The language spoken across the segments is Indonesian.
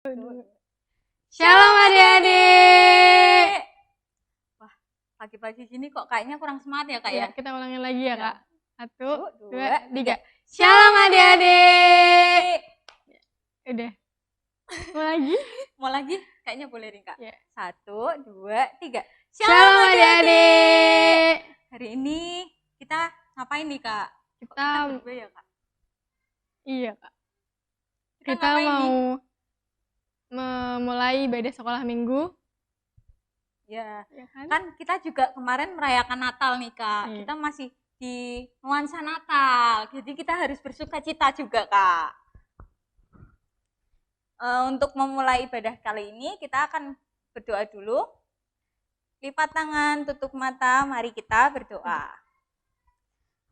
Shalom adik-adik. Wah, pagi-pagi gini kok kayaknya kurang semangat ya kak ya? Kita ulangin lagi ya kak. 1, 2, 3. Shalom adik-adik. Udah. Mau lagi? Mau lagi? Kayaknya boleh nih kak. Ya. 1, 2, 3. Shalom adik-adik. Hari ini kita ngapain nih kak? Kita berdua ya kak? Iya kak. Kita ngapain mau nih? memulai ibadah sekolah minggu. Ya kan? Kan kita juga kemarin merayakan Natal nih kak. Iya. Kita masih di nuansa Natal. Jadi kita harus bersuka cita juga kak. Untuk memulai ibadah kali ini kita akan berdoa dulu. Lipat tangan, tutup mata, mari kita berdoa.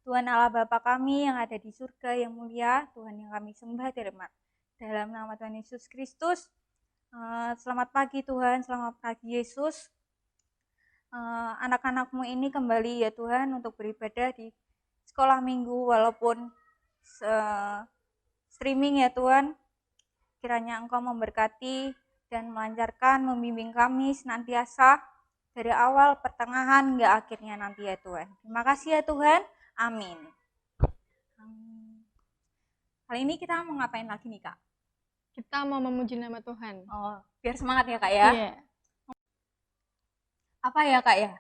Tuhan Allah Bapa kami yang ada di surga yang mulia, Tuhan yang kami sembah dalam nama Tuhan Yesus Kristus. Selamat pagi Tuhan, selamat pagi Yesus. Anak-anakmu ini kembali ya Tuhan untuk beribadah di sekolah minggu walaupun streaming ya Tuhan. Kiranya Engkau memberkati dan melancarkan, membimbing kami senantiasa dari awal, pertengahan, hingga akhirnya nanti ya Tuhan. Terima kasih ya Tuhan. Amin. Kali ini kita mau ngapain lagi nih Kak? Kita mau memuji nama Tuhan. Oh, biar semangat ya Kak ya? Iya. Apa ya Kak ya?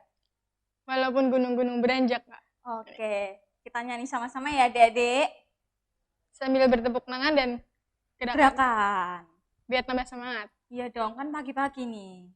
Walaupun gunung-gunung beranjak kak. Oke, kita nyanyi sama-sama ya adik-adik. Sambil bertepuk tangan dan Gerakan. Biar tambah semangat. Iya dong, kan pagi-pagi nih.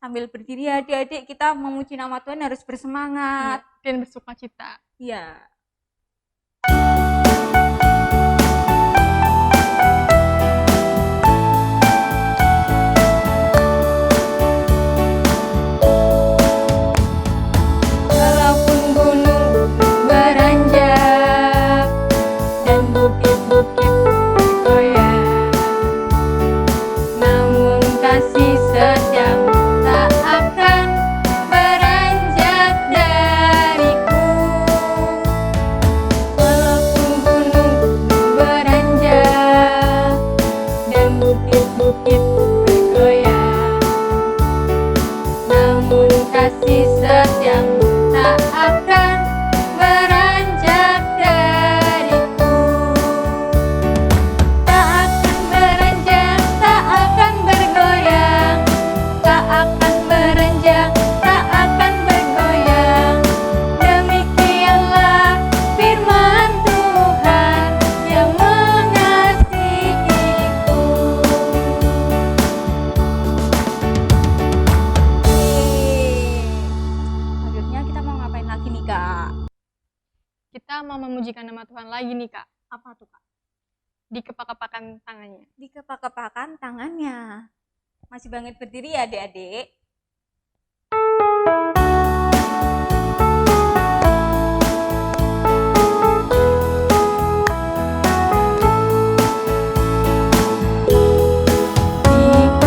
Sambil berdiri adik-adik kita memuji nama Tuhan harus bersemangat dan bersuka cita. Iya. Walaupun gunung beranjak dan bukit-bukit goyang, namun kasih setiamu akan beranjak dariku. tak akan beranjak dariku. Tak akan beranjak, tak akan bergoyang, tak akan beranjak, tak akan bergoyang. Demikianlah firman Tuhan yang mengasihiku. Selanjutnya kita mau ngapain lagi nih, Kak? Kita mau memujikan nama Tuhan lagi nih, Kak. Apa tuh, Kak? Dikepak-kepakan tangannya. Dikepak-kepakan tangannya. Masih banget berdiri ya, adik-adik.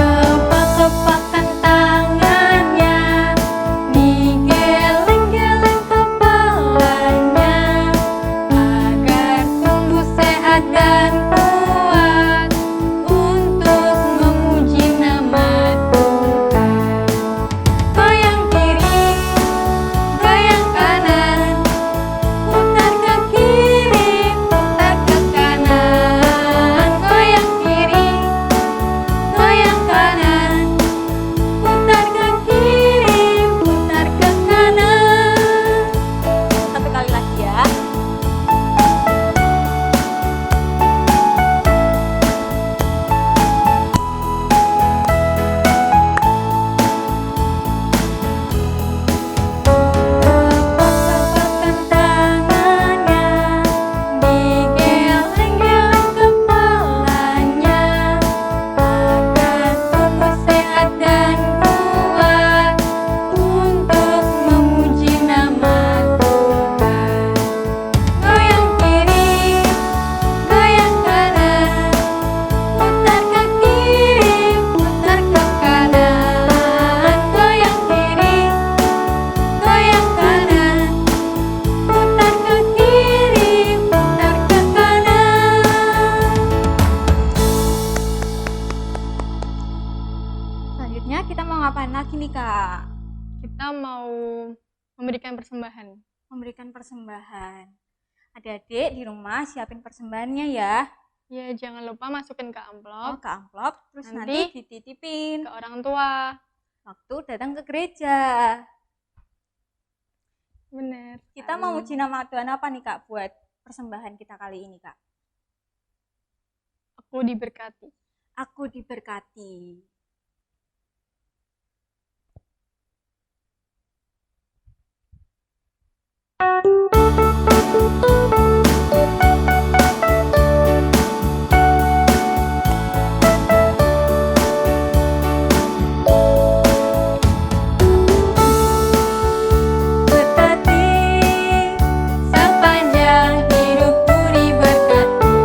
Dikepak-kepakan tangannya, digeleng-geleng kepalanya, agar tumbuh sehat dan kuat untuk memuji nama Tuhan. Goyang kiri, goyang kanan, putar ke kiri, putar ke kanan. Goyang kiri, goyang kanan, putar ke kiri, putar ke kanan. Satu kali lagi ya. Kepak-kepakan tangannya, digeleng-geleng kepalanya, agar tubuh sehat dan kuat untuk memuji nama Tuhan. Goyang kiri, goyang kanan, putar ke kiri, putar ke kanan. Goyang kiri, goyang kanan, putar ke kiri, putar ke kanan. Selanjutnya kita mau ngapain lagi nih, Kak? Kita mau memberikan persembahan. Memberikan persembahan. Adik-adik di rumah siapin persembahannya ya. Ya, jangan lupa masukin ke Oh, amplop ke amplop, terus nanti Nanti dititipin ke orang tua. waktu datang ke gereja. Bener. Kita mau uji nama Tuhan apa nih, Kak, buat persembahan kita kali ini, Kak? Aku diberkati. Aku diberkati. Berkati sepanjang hidupku diberkati,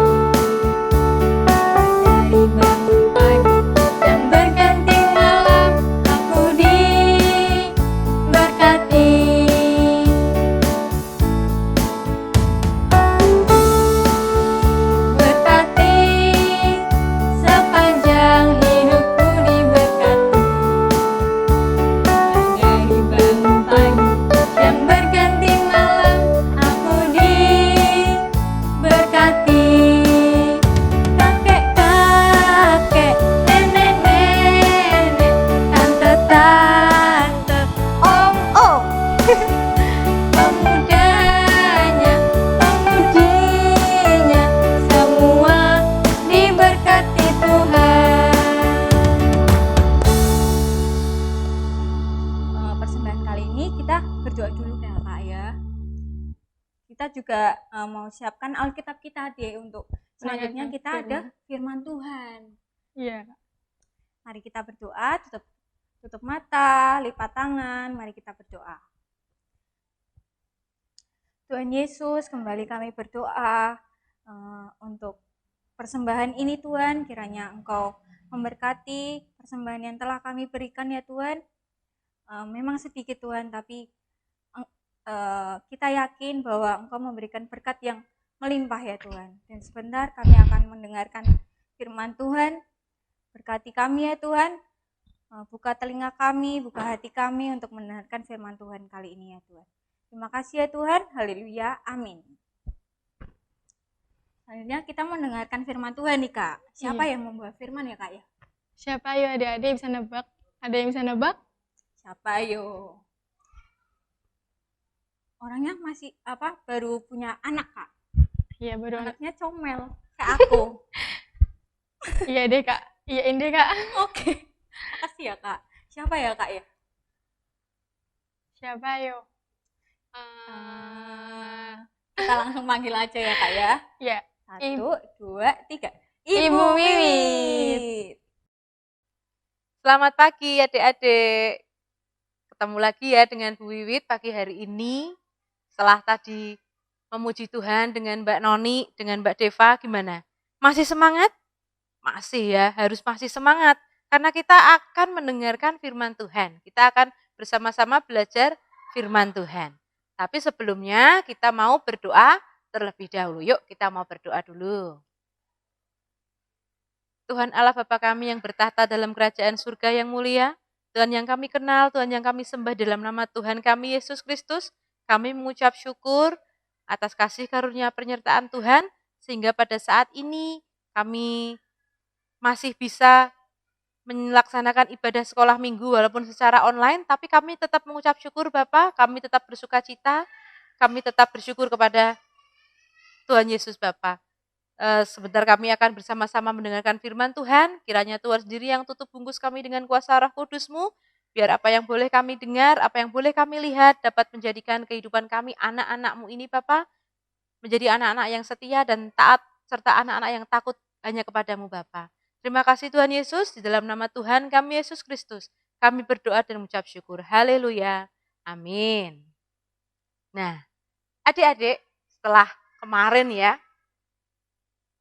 dari bangun pagi dan berganti malam aku diberkati. Berkati sepanjang hidupku diberkati, dari bangun pagi dan berganti malam aku diberkati. Kakek-kakek, nenek-nenek, tante-tante, om-om, pemudanya, pemudinya, semua diberkati Tuhan. Persembahan kali ini kita berdoa dulu ya, Kak ya. Kita juga mau siapkan Alkitab kita deh untuk selanjutnya Mendengarkan kita ada firman. firman Tuhan. Iya, Kak. Mari kita berdoa, tutup mata, lipat tangan, mari kita berdoa. Tuhan Yesus, kembali kami berdoa untuk persembahan ini Tuhan, kiranya Engkau memberkati persembahan yang telah kami berikan ya Tuhan. Memang sedikit Tuhan, tapi kita yakin bahwa Engkau memberikan berkat yang melimpah ya Tuhan. Dan sebentar kami akan mendengarkan firman Tuhan. Berkati kami ya Tuhan. Buka telinga kami, buka hati kami untuk mendengarkan firman Tuhan kali ini ya Tuhan. Terima kasih ya Tuhan. Haleluya. Amin. Selanjutnya kita mendengarkan firman Tuhan nih Kak. Siapa Iya. yang membawa firman ya Kak ya? Siapa ayo adik-adik bisa nebak? Ada yang bisa nebak? Siapa ayo? Orangnya masih baru punya anak Kak. Iya, baru anak. Anaknya comel kayak aku. Iya deh, Kak. Iyain deh, Kak. Oke. Makasih ya Kak. Siapa ya Kak ya? Siapa ayo? Kita langsung panggil aja ya Kak ya. Ya. 1, 2, 3. Ibu Wiwit. Selamat pagi adik-adik. Ketemu lagi ya dengan Bu Wiwit pagi hari ini. Setelah tadi memuji Tuhan dengan Mbak Noni, dengan Mbak Deva, gimana? Masih semangat? Masih ya, harus masih semangat. Karena kita akan mendengarkan firman Tuhan. Kita akan bersama-sama belajar firman Tuhan. Tapi sebelumnya kita mau berdoa terlebih dahulu. Yuk kita mau berdoa dulu. Tuhan Allah Bapa kami yang bertahta dalam kerajaan surga yang mulia, Tuhan yang kami kenal, Tuhan yang kami sembah dalam nama Tuhan kami Yesus Kristus, kami mengucap syukur atas kasih karunia penyertaan Tuhan, sehingga pada saat ini kami masih bisa melaksanakan ibadah sekolah minggu walaupun secara online, tapi kami tetap mengucap syukur Bapa, kami tetap bersuka cita, kami tetap bersyukur kepada Tuhan Yesus Bapa. Sebentar kami akan bersama-sama mendengarkan firman Tuhan, kiranya Tuhan sendiri yang tutup bungkus kami dengan kuasa Roh Kudus-Mu, biar apa yang boleh kami dengar, apa yang boleh kami lihat, dapat menjadikan kehidupan kami anak-anak-Mu ini Bapa, menjadi anak-anak yang setia dan taat, serta anak-anak yang takut hanya kepadamu Bapa. Terima kasih Tuhan Yesus, di dalam nama Tuhan kami Yesus Kristus, kami berdoa dan mengucap syukur. Haleluya. Amin. Nah, adik-adik, setelah kemarin ya,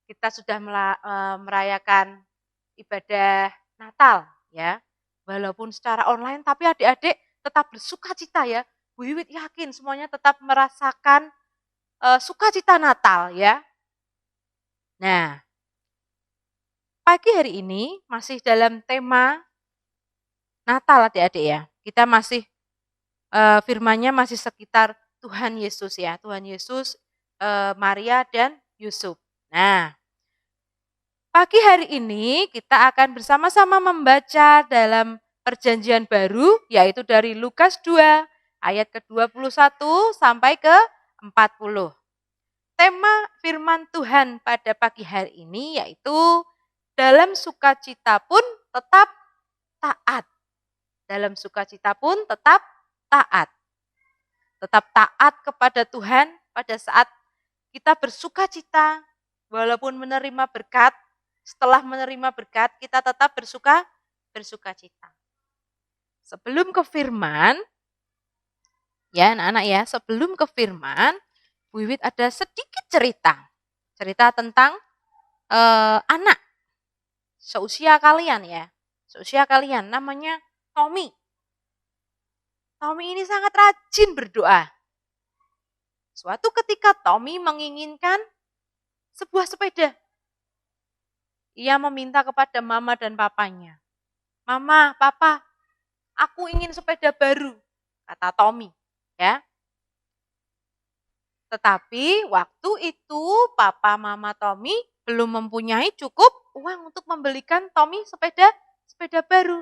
kita sudah merayakan ibadah Natal ya. Walaupun secara online tapi adik-adik tetap bersuka cita ya. Bu Wiwit yakin semuanya tetap merasakan sukacita Natal ya. Nah, pagi hari ini masih dalam tema Natal adik-adik ya. Kita masih firman-Nya masih sekitar Tuhan Yesus ya. Tuhan Yesus, Maria dan Yusuf. Nah, pagi hari ini kita akan bersama-sama membaca dalam Perjanjian Baru, yaitu dari Lukas 2 ayat ke-21 sampai ke-40. Tema firman Tuhan pada pagi hari ini yaitu dalam sukacita pun tetap taat. Dalam sukacita pun tetap taat. Tetap taat kepada Tuhan pada saat kita bersukacita, walaupun menerima berkat. Setelah menerima berkat, kita tetap bersuka cita. Sebelum ke firman, ya anak-anak ya, sebelum ke firman, Bu Wiwit ada sedikit cerita. Cerita tentang anak seusia kalian ya. Seusia kalian, namanya Tommy. Tommy ini sangat rajin berdoa. Suatu ketika Tommy menginginkan sebuah sepeda. Ia meminta kepada mama dan papanya. Mama, papa, aku ingin sepeda baru, kata Tommy. Ya. Tetapi waktu itu papa mama Tommy belum mempunyai cukup uang untuk membelikan Tommy sepeda baru.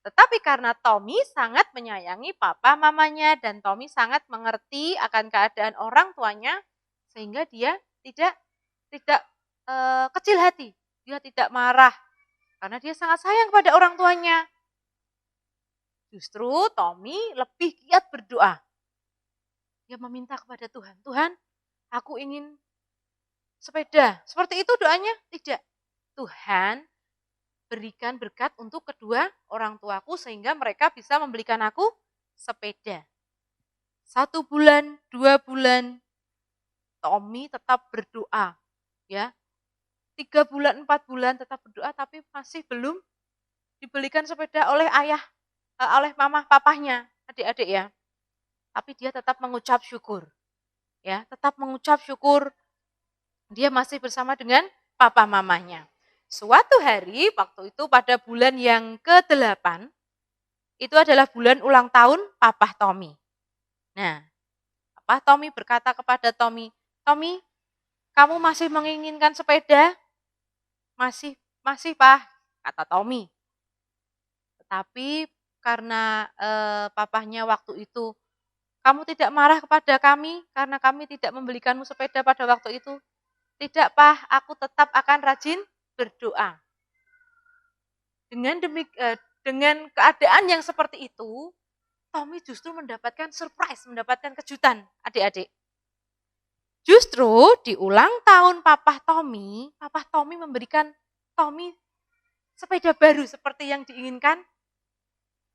Tetapi karena Tommy sangat menyayangi papa mamanya dan Tommy sangat mengerti akan keadaan orang tuanya, sehingga dia tidak kecil hati, dia tidak marah karena dia sangat sayang kepada orang tuanya. Justru Tommy lebih giat berdoa. Dia meminta kepada Tuhan, Tuhan, aku ingin sepeda. Seperti itu doanya? Tidak. Tuhan, berikan berkat untuk kedua orang tuaku sehingga mereka bisa membelikan aku sepeda. 1 bulan, 2 bulan, Tommy tetap berdoa. Ya, 3 bulan, 4 bulan tetap berdoa tapi masih belum dibelikan sepeda oleh oleh mama papahnya, adik-adik ya. Tapi dia tetap mengucap syukur. Ya, tetap mengucap syukur. Dia masih bersama dengan papa mamanya. Suatu hari waktu itu pada bulan yang ke-8 itu adalah bulan ulang tahun papa Tommy. Nah, Tommy berkata kepada Tommy, "Tommy, kamu masih menginginkan sepeda?" "Masih, masih, Pak," kata Tommy. Tetapi karena papahnya waktu itu, "Kamu tidak marah kepada kami karena kami tidak membelikanmu sepeda pada waktu itu?" "Tidak, Pak, aku tetap akan rajin berdoa." Dengan keadaan yang seperti itu, Tommy justru mendapatkan surprise, mendapatkan kejutan, adik-adik. Justru di ulang tahun Papa Tommy memberikan Tommy sepeda baru seperti yang diinginkan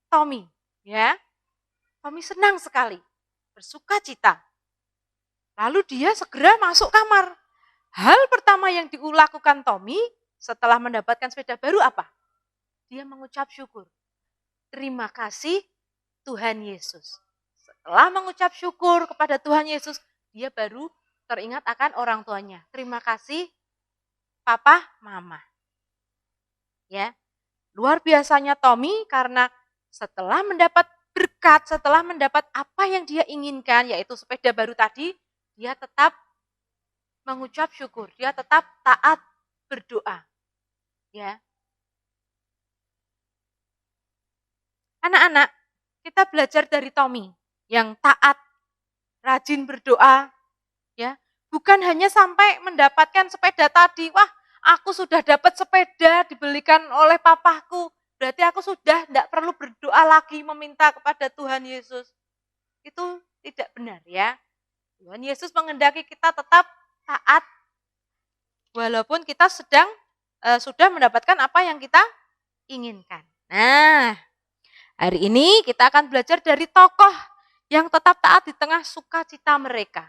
Tommy, ya. Tommy senang sekali, bersuka cita. Lalu dia segera masuk kamar. Hal pertama yang dilakukan Tommy setelah mendapatkan sepeda baru apa? Dia mengucap syukur. Terima kasih Tuhan Yesus. Setelah mengucap syukur kepada Tuhan Yesus, dia baru teringat akan orang tuanya. Terima kasih Papa, Mama. Ya, luar biasanya Tommy karena setelah mendapat berkat, setelah mendapat apa yang dia inginkan, yaitu sepeda baru tadi, dia tetap mengucap syukur, dia tetap taat berdoa. Ya. Anak-anak, kita belajar dari Tommy yang taat, rajin berdoa, ya. Bukan hanya sampai mendapatkan sepeda tadi, wah, aku sudah dapat sepeda dibelikan oleh papaku, berarti aku sudah tidak perlu berdoa lagi meminta kepada Tuhan Yesus. Itu tidak benar, ya. Tuhan Yesus menghendaki kita tetap taat walaupun kita sudah mendapatkan apa yang kita inginkan. Nah, hari ini kita akan belajar dari tokoh yang tetap taat di tengah sukacita mereka.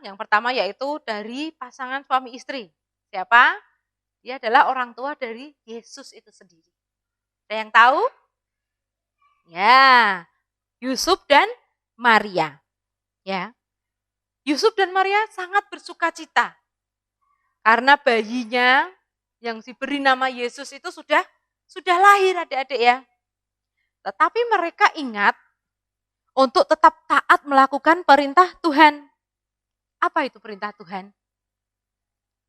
Yang pertama yaitu dari pasangan suami istri. Siapa? Dia adalah orang tua dari Yesus itu sendiri. Ada yang tahu? Ya, Yusuf dan Maria. Ya, Yusuf dan Maria sangat bersukacita karena bayinya yang diberi nama Yesus itu sudah lahir, adik-adik ya. Tetapi mereka ingat untuk tetap taat melakukan perintah Tuhan. Apa itu perintah Tuhan?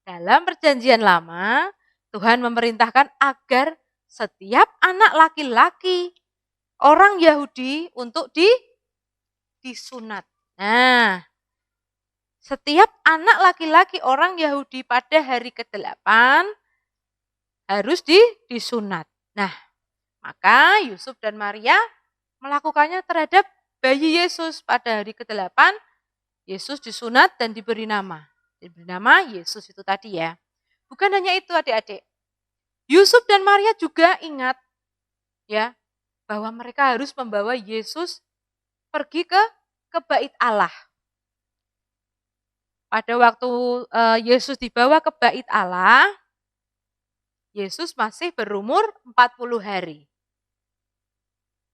Dalam perjanjian lama, Tuhan memerintahkan agar setiap anak laki-laki orang Yahudi untuk disunat. Nah, setiap anak laki-laki orang Yahudi pada hari ke-8 harus disunat. Nah, maka Yusuf dan Maria melakukannya terhadap bayi Yesus pada hari ke-8. Yesus disunat dan diberi nama. Diberi nama Yesus itu tadi ya. Bukan hanya itu adik-adik. Yusuf dan Maria juga ingat ya bahwa mereka harus membawa Yesus pergi ke bait Allah. Pada waktu Yesus dibawa ke bait Allah, Yesus masih berumur 40 hari.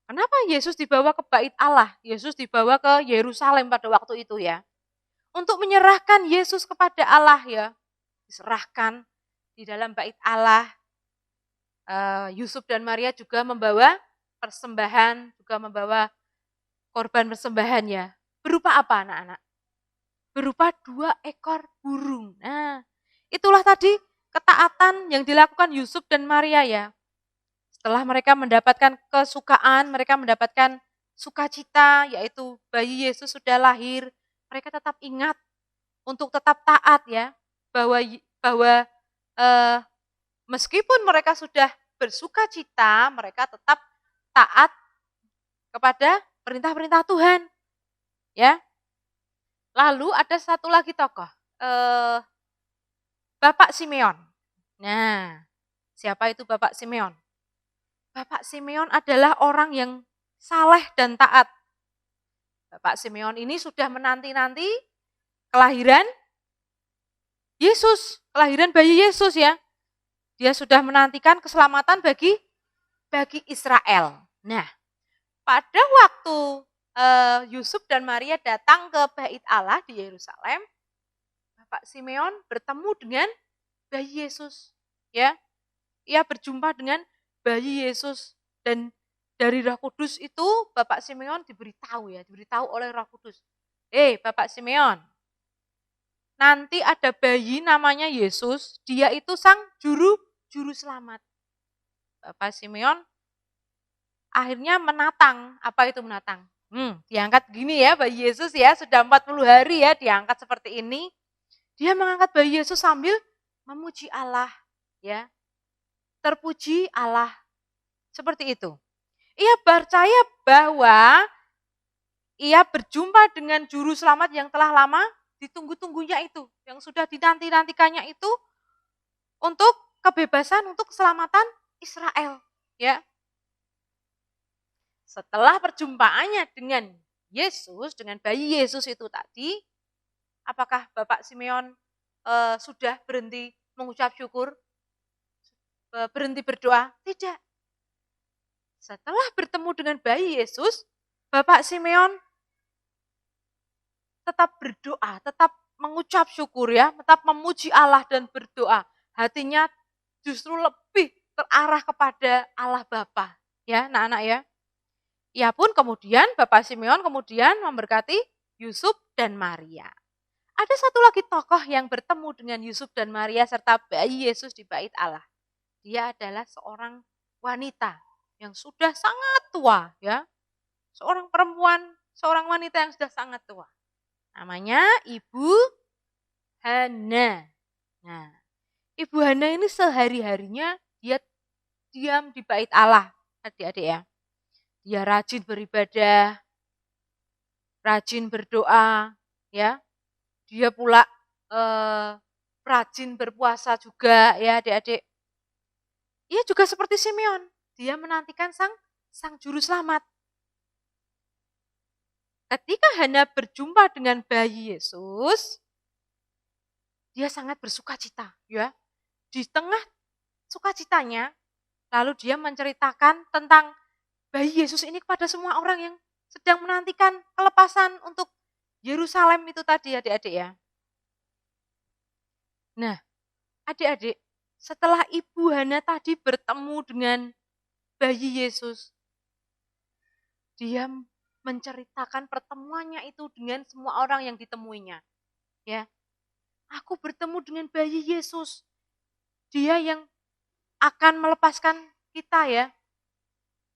Kenapa Yesus dibawa ke bait Allah? Yesus dibawa ke Yerusalem pada waktu itu ya. Untuk menyerahkan Yesus kepada Allah ya. Diserahkan di dalam bait Allah. Yusuf dan Maria juga membawa persembahan, juga membawa korban persembahan ya. Berupa apa anak-anak? Berupa 2 ekor burung. Nah, itulah tadi ketaatan yang dilakukan Yusuf dan Maria ya. Setelah mereka mendapatkan kesukaan, mereka mendapatkan sukacita, yaitu bayi Yesus sudah lahir, mereka tetap ingat untuk tetap taat ya, bahwa meskipun mereka sudah bersukacita, mereka tetap taat kepada perintah-perintah Tuhan. Ya. Lalu ada satu lagi tokoh, Bapak Simeon. Nah, siapa itu Bapak Simeon? Bapak Simeon adalah orang yang saleh dan taat. Bapak Simeon ini sudah menanti-nanti kelahiran Yesus, kelahiran bayi Yesus ya. Dia sudah menantikan keselamatan bagi Israel. Nah, pada waktu Yusuf dan Maria datang ke bait Allah di Yerusalem, Bapak Simeon bertemu dengan bayi Yesus, ya. Ia berjumpa dengan bayi Yesus dan dari Roh Kudus itu Bapak Simeon diberitahu oleh Roh Kudus. Bapak Simeon, nanti ada bayi namanya Yesus, dia itu sang juru selamat. Bapak Simeon akhirnya menatang. Apa itu menatang? Diangkat gini ya bayi Yesus ya, sudah 40 hari ya diangkat seperti ini. Dia mengangkat bayi Yesus sambil memuji Allah, ya. Terpuji Allah. Seperti itu. Ia percaya bahwa ia berjumpa dengan juru selamat yang telah lama ditunggu-tunggunya itu, yang sudah dinanti-nantikannya itu untuk kebebasan, untuk keselamatan Israel, ya. Setelah perjumpaannya dengan Yesus, dengan bayi Yesus itu tadi, apakah Bapak Simeon sudah berhenti mengucap syukur, berhenti berdoa? Tidak. Setelah bertemu dengan bayi Yesus, Bapak Simeon tetap berdoa, tetap mengucap syukur ya, tetap memuji Allah dan berdoa. Hatinya justru lebih terarah kepada Allah Bapa, ya anak-anak ya. Ia pun kemudian, Bapak Simeon kemudian memberkati Yusuf dan Maria. Ada satu lagi tokoh yang bertemu dengan Yusuf dan Maria serta bayi Yesus di bait Allah. Dia adalah seorang wanita yang sudah sangat tua, ya. Seorang perempuan, seorang wanita yang sudah sangat tua. Namanya Ibu Hana. Nah, Ibu Hana ini sehari-harinya dia diam di bait Allah, adik-adik ya. Dia rajin beribadah, rajin berdoa, ya. Dia pula rajin berpuasa juga, ya adik-adik. Ia juga seperti Simeon, dia menantikan sang juru selamat. Ketika Hana berjumpa dengan bayi Yesus, dia sangat bersukacita, ya. Di tengah sukacitanya, lalu dia menceritakan tentang bayi Yesus ini kepada semua orang yang sedang menantikan kelepasan untuk Yerusalem itu tadi, adik-adik ya. Nah, adik-adik, setelah Ibu Hana tadi bertemu dengan bayi Yesus, dia menceritakan pertemuannya itu dengan semua orang yang ditemuinya. Ya, aku bertemu dengan bayi Yesus. Dia yang akan melepaskan kita ya.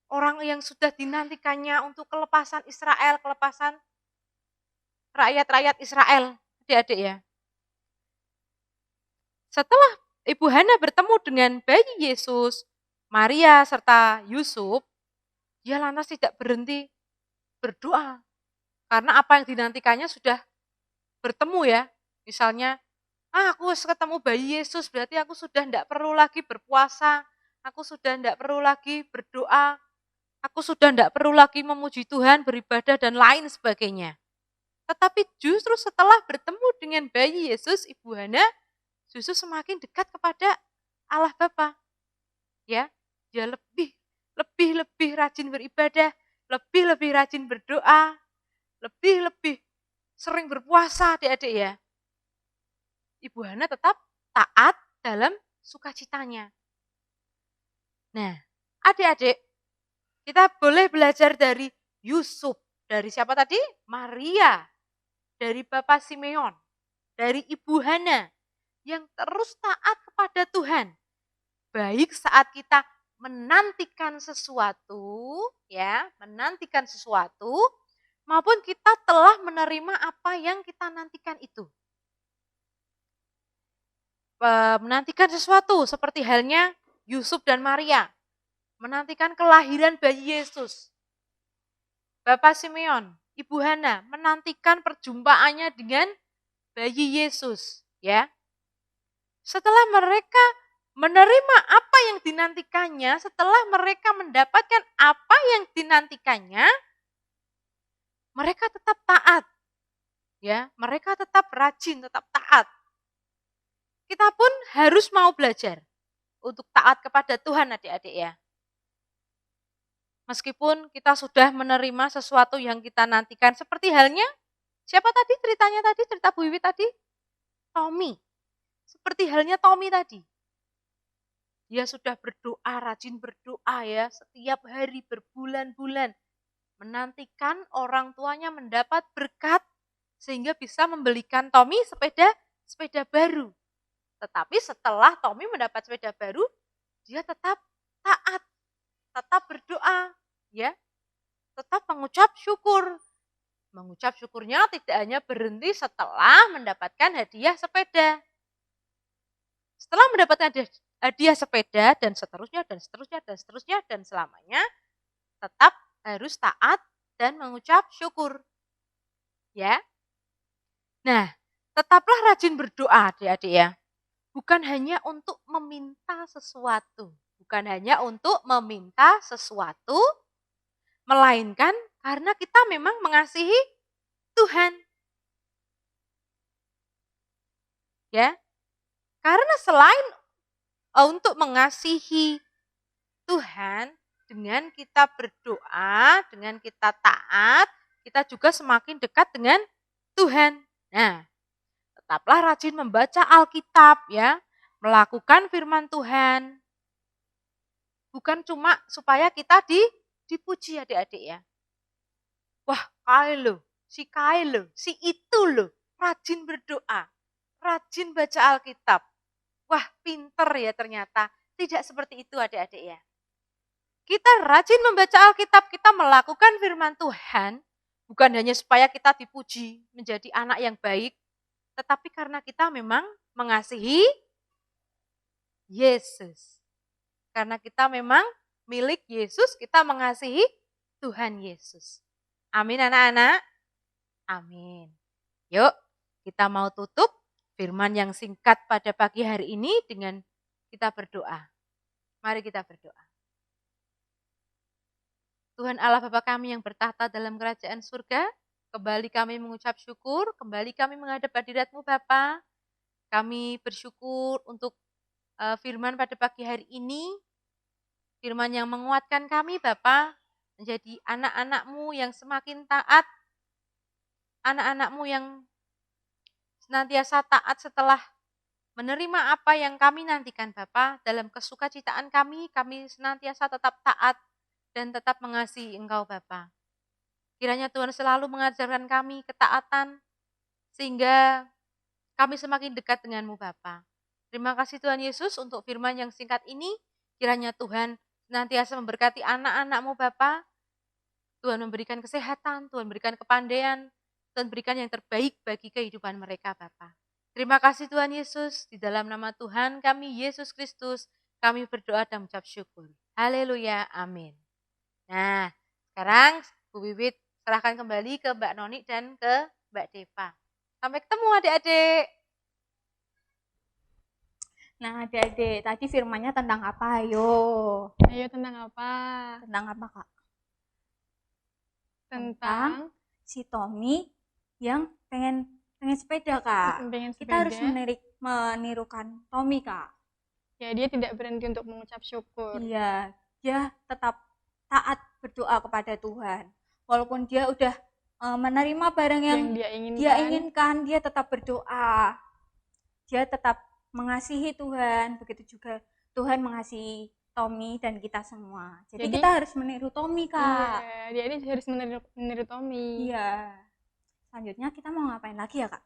Orang yang sudah dinantikannya untuk kelepasan Israel, kelepasan rakyat-rakyat Israel, adik-adik ya. Setelah Ibu Hana bertemu dengan bayi Yesus, Maria serta Yusuf, dia lantas tidak berhenti berdoa. Karena apa yang dinantikannya sudah bertemu ya. Misalnya, aku ketemu bayi Yesus, berarti aku sudah tidak perlu lagi berpuasa, aku sudah tidak perlu lagi berdoa, aku sudah tidak perlu lagi memuji Tuhan, beribadah, dan lain sebagainya. Tetapi justru setelah bertemu dengan bayi Yesus, Ibu Hana justru semakin dekat kepada Allah Bapa. Ya, dia lebih rajin beribadah, lebih rajin berdoa, lebih sering berpuasa, adik-adik ya. Ibu Hana tetap taat dalam sukacitanya. Nah, adik-adik, kita boleh belajar dari Yusuf. Dari siapa tadi? Maria. Dari Bapak Simeon. Dari Ibu Hana. Yang terus taat kepada Tuhan. Baik saat kita menantikan sesuatu, ya, maupun kita telah menerima apa yang kita nantikan itu. Menantikan sesuatu seperti halnya Yusuf dan Maria. Menantikan kelahiran bayi Yesus. Bapak Simeon, Ibu Hana menantikan perjumpaannya dengan bayi Yesus, ya. Setelah mereka menerima apa yang dinantikannya, setelah mereka mendapatkan apa yang dinantikannya, mereka tetap taat. Ya, mereka tetap rajin, tetap taat. Kita pun harus mau belajar untuk taat kepada Tuhan, adik-adik ya. Meskipun kita sudah menerima sesuatu yang kita nantikan, seperti halnya, siapa tadi ceritanya tadi, cerita Bu Wiwi tadi? Tommy. Seperti halnya Tommy tadi. Dia sudah berdoa, rajin berdoa ya, setiap hari berbulan-bulan. Menantikan orang tuanya mendapat berkat sehingga bisa membelikan Tommy sepeda baru. Tetapi setelah Tommy mendapat sepeda baru, dia tetap taat, tetap berdoa, ya, tetap mengucap syukur. Mengucap syukurnya tidak hanya berhenti setelah mendapatkan hadiah sepeda. Setelah mendapatkan hadiah sepeda dan seterusnya dan seterusnya dan seterusnya dan selamanya, tetap harus taat dan mengucap syukur. Ya. Nah, tetaplah rajin berdoa adik-adik ya. Bukan hanya untuk meminta sesuatu, bukan hanya untuk meminta sesuatu, melainkan karena kita memang mengasihi Tuhan. Ya. Karena selain untuk mengasihi Tuhan, dengan kita berdoa, dengan kita taat, kita juga semakin dekat dengan Tuhan. Nah, tetaplah rajin membaca Alkitab ya, melakukan firman Tuhan. Bukan cuma supaya kita dipuji adik-adik ya. Wah, Kail si itu loh, rajin berdoa, rajin baca Alkitab. Wah, pinter ya ternyata. Tidak seperti itu adik-adik ya. Kita rajin membaca Alkitab, kita melakukan firman Tuhan, bukan hanya supaya kita dipuji menjadi anak yang baik, tetapi karena kita memang mengasihi Yesus. Karena kita memang milik Yesus, kita mengasihi Tuhan Yesus. Amin anak-anak? Amin. Yuk, kita mau tutup firman yang singkat pada pagi hari ini dengan kita berdoa. Mari kita berdoa. Tuhan Allah Bapa kami yang bertahta dalam kerajaan surga, kembali kami mengucap syukur, kembali kami menghadap hadirat-Mu Bapa. Kami bersyukur untuk firman pada pagi hari ini, firman yang menguatkan kami Bapa, menjadi anak-anak-Mu yang semakin taat, anak-anak-Mu yang senantiasa taat setelah menerima apa yang kami nantikan Bapa. Dalam kesukacitaan kami senantiasa tetap taat dan tetap mengasihi Engkau Bapa. Kiranya Tuhan selalu mengajarkan kami ketaatan, sehingga kami semakin dekat dengan-Mu Bapa. Terima kasih Tuhan Yesus untuk firman yang singkat ini. Kiranya Tuhan senantiasa memberkati anak-anak-Mu Bapa. Tuhan memberikan kesehatan, Tuhan memberikan kepandaian, Tuhan berikan yang terbaik bagi kehidupan mereka Bapa. Terima kasih Tuhan Yesus, di dalam nama Tuhan kami Yesus Kristus, kami berdoa dan mengucap syukur. Haleluya, amin. Nah, sekarang Bu Wiwit serahkan kembali ke Mbak Noni dan ke Mbak Deva. Sampai ketemu adik-adik. Nah, adik-adik, tadi firmannya tentang apa? Ayo. Ayo, tentang apa? Tentang apa, Kak? Tentang si Tommy yang pengen sepeda, Kak. pengen sepeda. Kita harus menirukan Tommy, Kak. Ya, dia tidak berhenti untuk mengucap syukur. Iya, dia tetap taat berdoa kepada Tuhan. Walaupun dia udah menerima barang yang dia inginkan, dia tetap berdoa. Dia tetap mengasihi Tuhan, begitu juga Tuhan mengasihi Tommy dan kita semua. Jadi kita harus meniru Tommy, Kak. Iya, dia ini harus meniru Tommy. Iya. Selanjutnya kita mau ngapain lagi ya, Kak?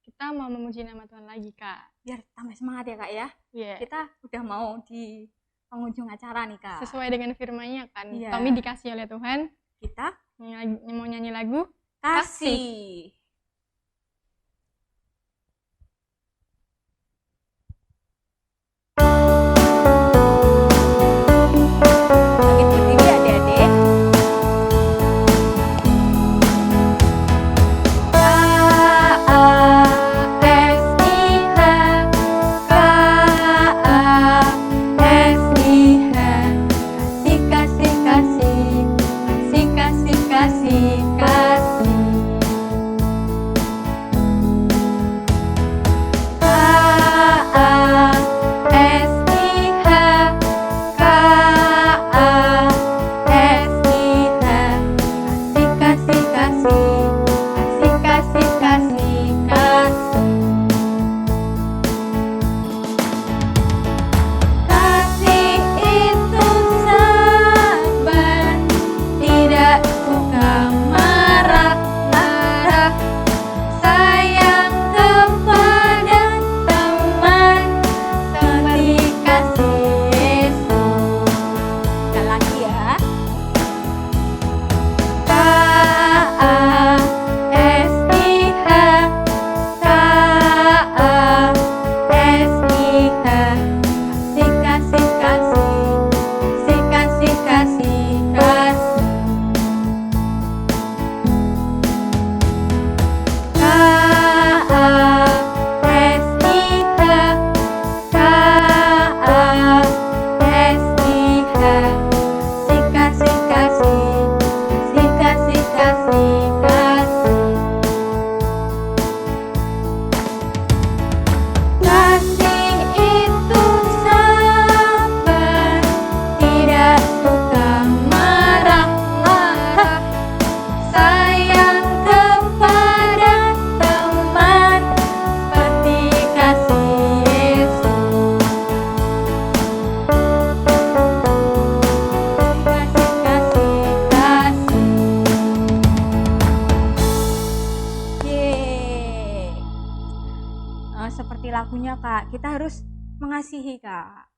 Kita mau memuji nama Tuhan lagi, Kak. Biar tambah semangat ya, Kak ya. Iya. Kita udah mau di penghujung acara nih, Kak. Sesuai dengan firman-Nya kan. Iya. Tommy dikasih oleh Tuhan. Kita mau nyanyi lagu kasih. Bangkit berdiri adik-adik. Kasih seperti lagunya Kak, kita harus mengasihi Kak.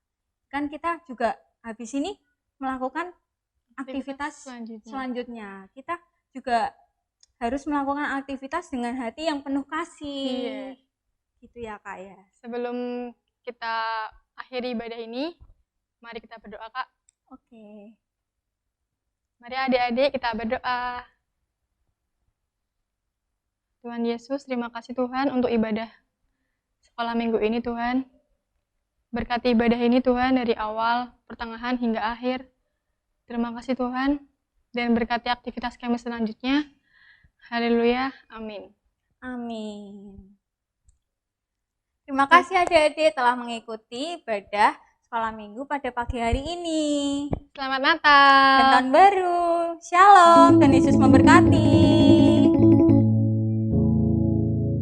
Kan kita juga habis ini melakukan aktivitas selanjutnya. Kita juga harus melakukan aktivitas dengan hati yang penuh kasih. Iya. Gitu ya Kak ya. Sebelum kita akhiri ibadah ini, mari kita berdoa Kak. Oke. Mari adik-adik kita berdoa. Tuhan Yesus, terima kasih Tuhan untuk ibadah sekolah minggu ini Tuhan. Berkati ibadah ini Tuhan dari awal, pertengahan hingga akhir. Terima kasih Tuhan. Dan berkati aktivitas kami selanjutnya. Haleluya. Amin. Amin. Terima kasih adik-adik telah mengikuti ibadah sekolah minggu pada pagi hari ini. Selamat Natal. Dan tahun baru. Shalom. Dan Yesus memberkati.